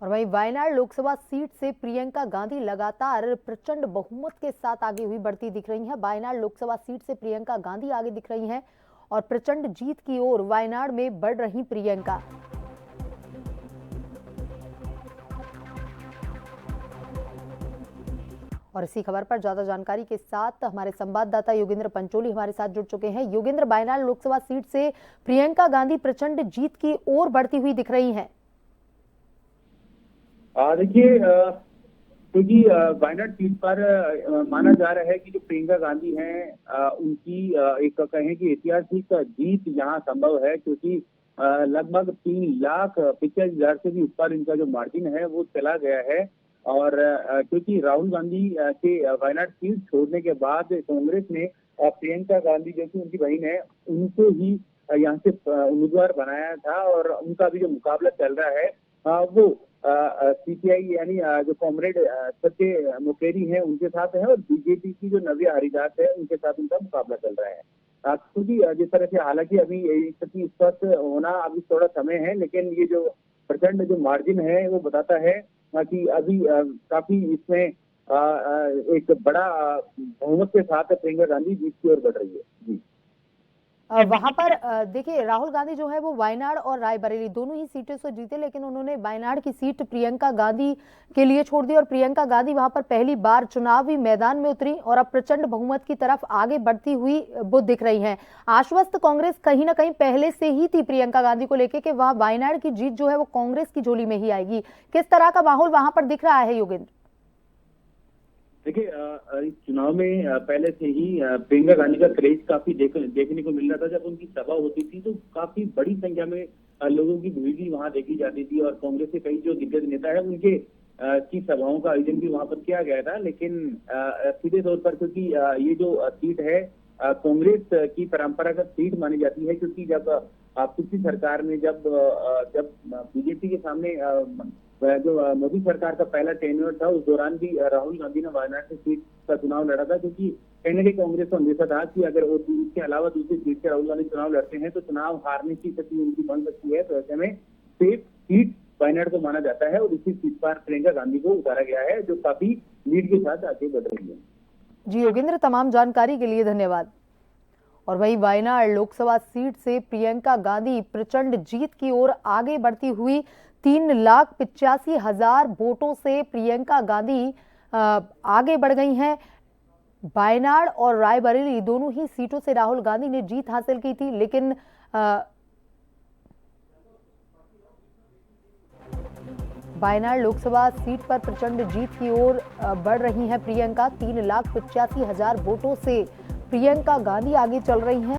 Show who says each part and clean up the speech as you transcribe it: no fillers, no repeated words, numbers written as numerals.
Speaker 1: और वहीं वायनाड लोकसभा सीट से प्रियंका गांधी लगातार प्रचंड बहुमत के साथ आगे हुई बढ़ती दिख रही हैं। वायनाड लोकसभा सीट से प्रियंका गांधी आगे दिख रही हैं और प्रचंड जीत की ओर वायनाड में बढ़ रही प्रियंका। और इसी खबर पर ज्यादा जानकारी के साथ हमारे संवाददाता योगेंद्र पंचोली हमारे साथ जुड़ चुके हैं। योगेंद्र, वायनाड लोकसभा सीट से प्रियंका गांधी प्रचंड जीत की ओर बढ़ती हुई दिख रही हैं।
Speaker 2: देखिए, क्योंकि वायनाड सीट पर माना जा रहा है कि जो प्रियंका गांधी हैं उनकी एक कहें कि ऐतिहासिक जीत यहाँ संभव है, क्योंकि लगभग 3,85,000 से भी ऊपर इनका जो मार्जिन है वो चला गया है। और क्योंकि राहुल गांधी के वायनाड सीट छोड़ने के बाद कांग्रेस ने प्रियंका गांधी जो कि उनकी बहन है उनको ही यहाँ से उम्मीदवार बनाया था, और उनका भी जो मुकाबला चल रहा है वो सीपीआई यानी जो कॉमरेड सत्य मुकेरी है उनके साथ है, और बीजेपी की जो नव्या हरिदास है उनके साथ उनका मुकाबला चल रहा है। क्योंकि जिस तरह से हालांकि अभी स्थिति स्पष्ट होना अभी थोड़ा समय है, लेकिन ये जो प्रचंड जो मार्जिन है वो बताता है कि अभी काफी इसमें एक बड़ा बहुमत के साथ प्रियंका गांधी जीत की ओर बढ़ रही है। जी,
Speaker 1: वहां पर देखिए, राहुल गांधी जो है वो वायनाड और रायबरेली दोनों ही सीटों से जीते, लेकिन उन्होंने वायनाड की सीट प्रियंका गांधी के लिए छोड़ दी और प्रियंका गांधी वहां पर पहली बार चुनावी मैदान में उतरी और अब प्रचंड बहुमत की तरफ आगे बढ़ती हुई वो दिख रही हैं। आश्वस्त कांग्रेस कहीं ना कहीं पहले से ही थी प्रियंका गांधी को लेकर कि वह वायनाड की जीत जो है वो कांग्रेस की झोली में ही आएगी। किस तरह का माहौल वहां पर दिख रहा है योगेंद्र?
Speaker 2: देखिए, इस चुनाव में पहले से ही प्रियंका गांधी का क्रेज काफी देखने को मिल रहा था। जब उनकी सभा होती थी तो काफी बड़ी संख्या में लोगों की भीड़ भी वहां देखी जाती थी, और कांग्रेस के कई जो दिग्गज नेता है उनके की सभाओं का आयोजन भी वहां पर किया गया था। लेकिन सीधे तौर पर क्योंकि ये जो सीट है कांग्रेस की परंपरागत सीट मानी जाती है, क्योंकि जब पिछली सरकार में जब बीजेपी के सामने जो मोदी सरकार का पहला टेन्योर था उस दौरान भी राहुल गांधी ने वायनाड से सीट का चुनाव लड़ा था, क्योंकि कहीं ना कहीं कांग्रेस को अंदेशा था कि अगर वो इसके अलावा दूसरी सीट से राहुल गांधी चुनाव लड़ते हैं तो चुनाव हारने की स्थिति उनकी बन सकती है। तो ऐसे में सेफ सीट वायनाड को माना जाता है और इसी सीट पर प्रियंका गांधी को उतारा गया है, जो काफी लीड के साथ आगे बढ़ रही है।
Speaker 1: जी योगेंद्र, तमाम जानकारी के लिए धन्यवाद। और वही वायनाड लोकसभा सीट से प्रियंका गांधी प्रचंड जीत की ओर आगे बढ़ती हुई 3,85,000 वोटों से प्रियंका गांधी आगे बढ़ गई हैं। वायनाड और रायबरेली दोनों ही सीटों से राहुल गांधी ने जीत हासिल की थी, लेकिन वायनाड लोकसभा सीट पर प्रचंड जीत की ओर बढ़ रही हैं प्रियंका। 3,85,000 वोटों से प्रियंका गांधी आगे चल रही हैं।